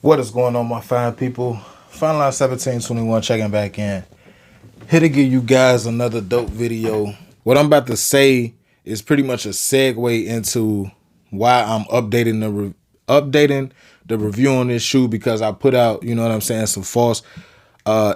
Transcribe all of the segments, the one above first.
What is going on, my fine people? Final Line 1721 checking back in. Here to give you guys another dope video. What I'm about to say is pretty much a segue into why I'm updating the review on this shoe, because I put out, you know what I'm saying, some false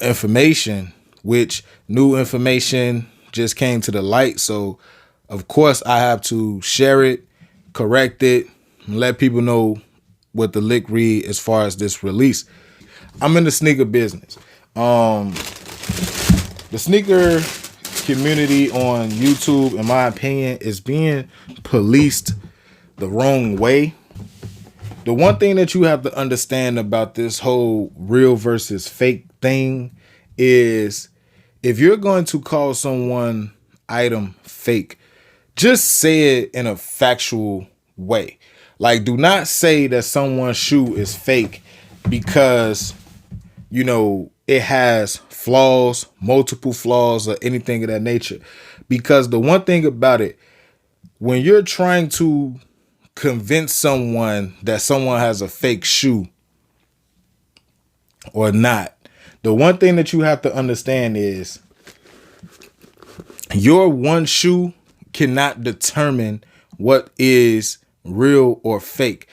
information, which new information just came to the light. So of course I have to share it, correct it, and let people know what the lick read as far as this release. I'm in the sneaker business. The sneaker community on YouTube, in my opinion, is being policed the wrong way. The one thing that you have to understand about this whole real versus fake thing is, if you're going to call someone item fake, just say it in a factual way. Like, do not say that someone's shoe is fake because, you know, it has flaws, multiple flaws, or anything of that nature. Because the one thing about it, when you're trying to convince someone that someone has a fake shoe or not, the one thing that you have to understand is your one shoe cannot determine what is real or fake.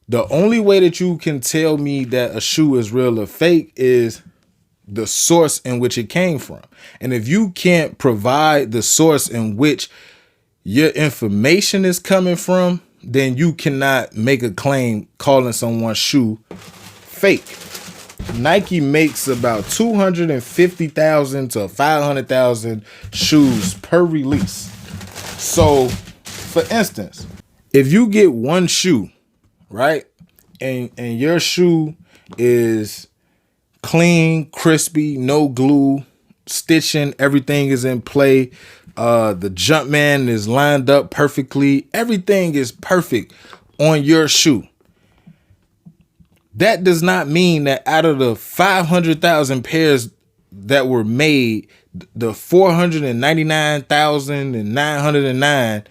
The only way that you can tell me that a shoe is real or fake is the source in which it came from. And if you can't provide the source in which your information is coming from, then you cannot make a claim calling someone's shoe fake. Nike makes about 250,000 to 500,000 shoes per release. So, for instance, if you get one shoe, right, and your shoe is clean, crispy, no glue, stitching, everything is in play, the Jumpman is lined up perfectly, everything is perfect on your shoe, that does not mean that out of the 500,000 pairs that were made, the 499,909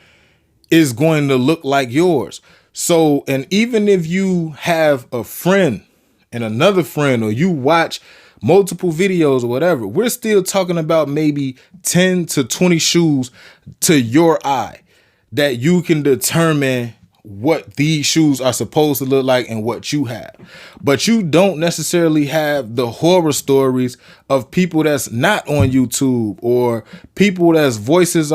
is going to look like yours. So, and even if you have a friend and another friend, or you watch multiple videos or whatever, we're still talking about maybe 10 to 20 shoes to your eye that you can determine what these shoes are supposed to look like and what you have. But you don't necessarily have the horror stories of people that's not on YouTube, or people that's voices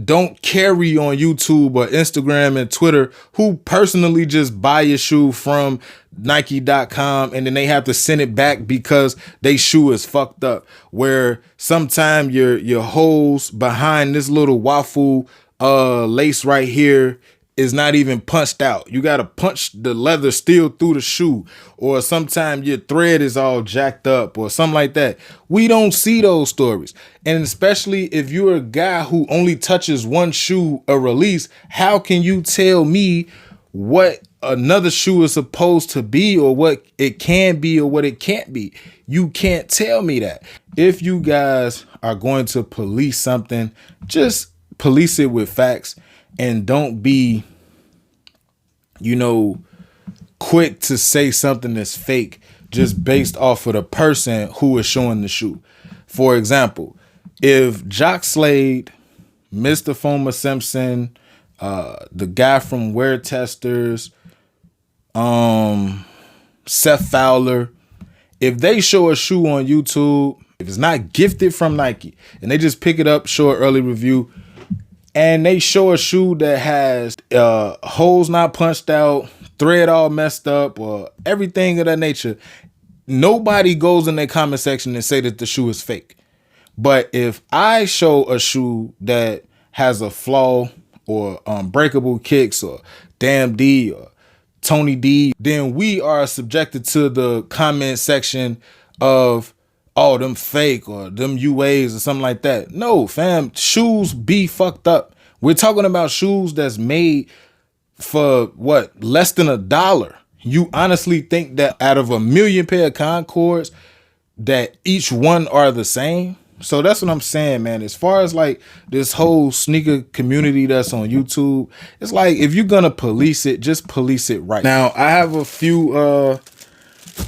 don't carry on YouTube or Instagram and Twitter, who personally just buy your shoe from Nike.com and then they have to send it back because they shoe is fucked up. Where sometime your holes behind this little waffle lace right here is not even punched out. You got to punch the leather still through the shoe, or sometimes your thread is all jacked up or something like that. We don't see those stories. And especially if you're a guy who only touches one shoe a release, how can you tell me what another shoe is supposed to be, or what it can be, or what it can't be? You can't tell me that. If you guys are going to police something, just police it with facts, and don't be, you know, quick to say something that's fake just based off of the person who is showing the shoe. For example, if Jock Slade, Mr. Foma Simpson, the guy from Wear Testers, Seth Fowler, if they show a shoe on YouTube, if it's not gifted from Nike, and they just pick it up, show an early review, and they show a shoe that has holes not punched out, thread all messed up, or everything of that nature, nobody goes in their comment section and say that the shoe is fake. But if I show a shoe that has a flaw, or Unbreakable Kicks, or Damn D, or Tony D, then we are subjected to the comment section of, oh, them fake, or them UAs, or something like that. No, fam, shoes be fucked up. We're talking about shoes that's made for what, less than $1. You honestly think that out of 1 million pair of Concords that each one are the same? So that's what I'm saying, man. As far as like this whole sneaker community that's on YouTube, it's like if you're gonna police it, just police it right. Now, I have a few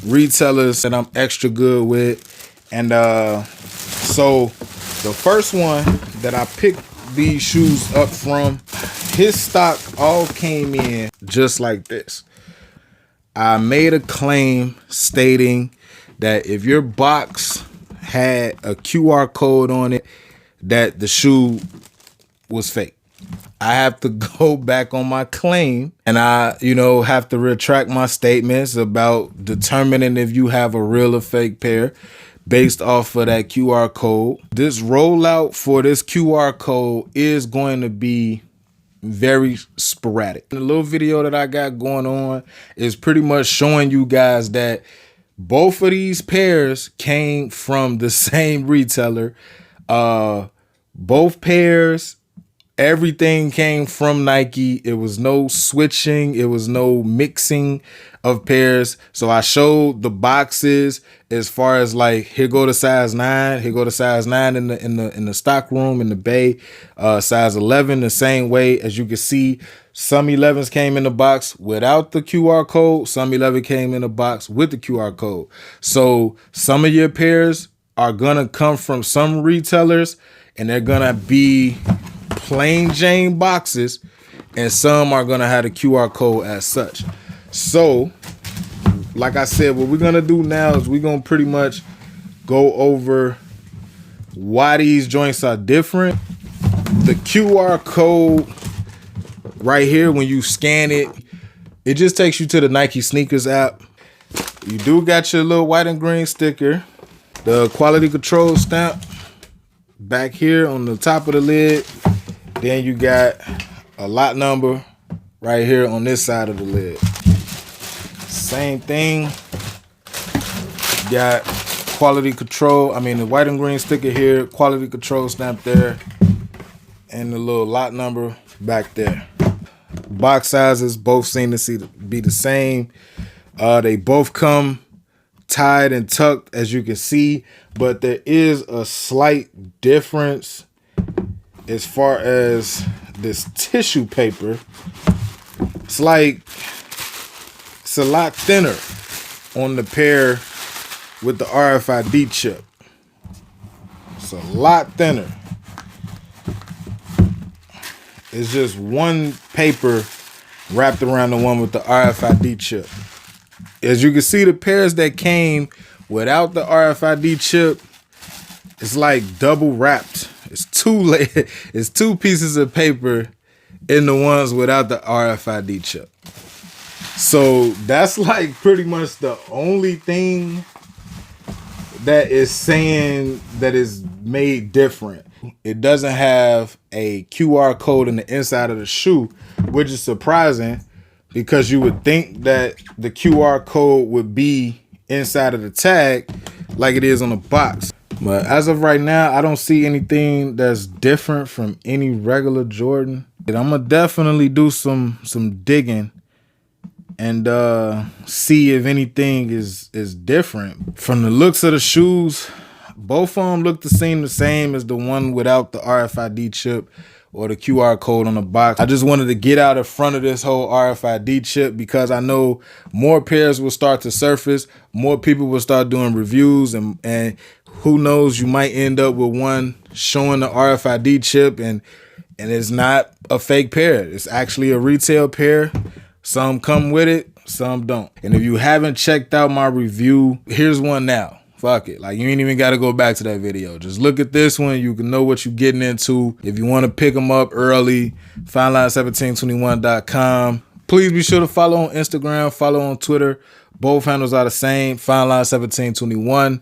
retailers that I'm extra good with. And so the first one that I picked these shoes up from, his stock all came in just like this. I made a claim stating that if your box had a QR code on it, that the shoe was fake. I have to go back on my claim, and I, have to retract my statements about determining if you have a real or fake pair based off of that QR code. This rollout for this QR code is going to be very sporadic. The little video that I got going on is pretty much showing you guys that both of these pairs came from the same retailer. Both pairs, everything came from Nike. It was no switching. It was no mixing of pairs. So I showed the boxes as far as like, here go to size 9. Here go to size 9 in the stock room in the bay. Size 11 the same way. As you can see, some 11s came in the box without the QR code. Some 11 came in the box with the QR code. So some of your pairs are gonna come from some retailers, and they're gonna be plain Jane boxes, and some are gonna have the QR code as such. So, like I said, what we're gonna do now is we're gonna pretty much go over why these joints are different. The QR code right here, when you scan it, it just takes you to the Nike Sneakers app. You do got your little white and green sticker, the quality control stamp back here on the top of the lid. Then you got a lot number right here on this side of the lid. Same thing. Got quality control. The white and green sticker here, quality control stamp there, and the little lot number back there. Box sizes both seem to be the same. They both come tied and tucked, as you can see, but there is a slight difference as far as this tissue paper. It's a lot thinner on the pair with the RFID chip. It's a lot thinner. It's just one paper wrapped around the one with the RFID chip. As you can see, the pairs that came without the RFID chip, it's like double wrapped. It's two pieces of paper in the ones without the RFID chip. So that's like pretty much the only thing that is saying that is made different. It doesn't have a QR code in the inside of the shoe, which is surprising because you would think that the QR code would be inside of the tag like it is on the box. But as of right now, I don't see anything that's different from any regular Jordan. And I'm gonna definitely do some digging and see if anything is different. From the looks of the shoes, both of them look the same as the one without the RFID chip or the QR code on the box. I just wanted to get out in front of this whole RFID chip because I know more pairs will start to surface, more people will start doing reviews, and who knows, you might end up with one showing the RFID chip and it's not a fake pair. It's actually a retail pair. Some come with it, some don't. And if you haven't checked out my review, here's one now. Fuck it. Like, you ain't even got to go back to that video. Just look at this one. You can know what you're getting into. If you want to pick them up early, fineline1721.com. Please be sure to follow on Instagram, follow on Twitter. Both handles are the same, fineline1721.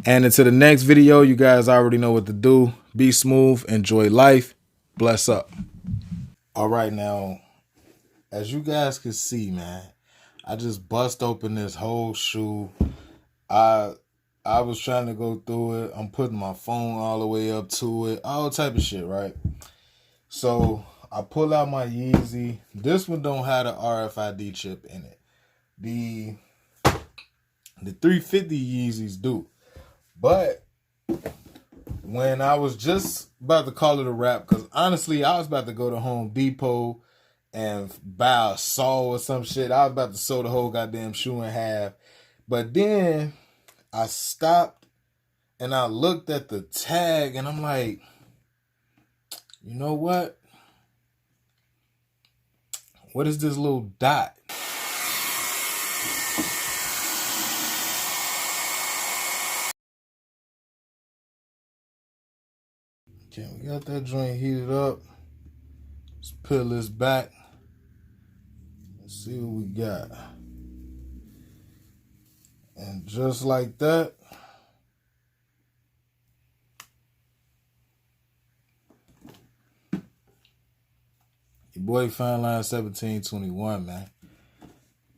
And until the next video, you guys already know what to do. Be smooth, enjoy life, bless up. All right, now, as you guys can see, man, I just bust open this whole shoe. I was trying to go through it. I'm putting my phone all the way up to it. All type of shit, right? So I pull out my Yeezy. This one don't have the RFID chip in it. The 350 Yeezys do. But when I was just about to call it a wrap, because honestly, I was about to go to Home Depot and buy a saw or some shit. I was about to sew the whole goddamn shoe in half. But then I stopped and I looked at the tag and I'm like, you know what? What is this little dot? Okay, we got that joint heated up. Let's peel this back. Let's see what we got. And just like that, your boy Fine Line 1721, man.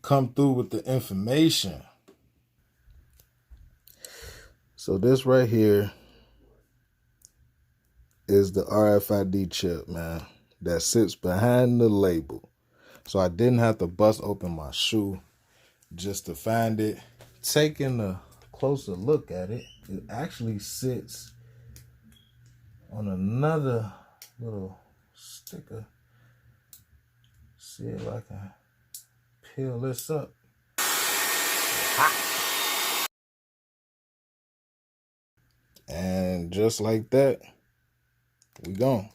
Come through with the information. So this right here is the RFID chip, man, that sits behind the label. So I didn't have to bust open my shoe just to find it. Taking a closer look at it, it actually sits on another little sticker. See if I can peel this up. And just like that, we gone.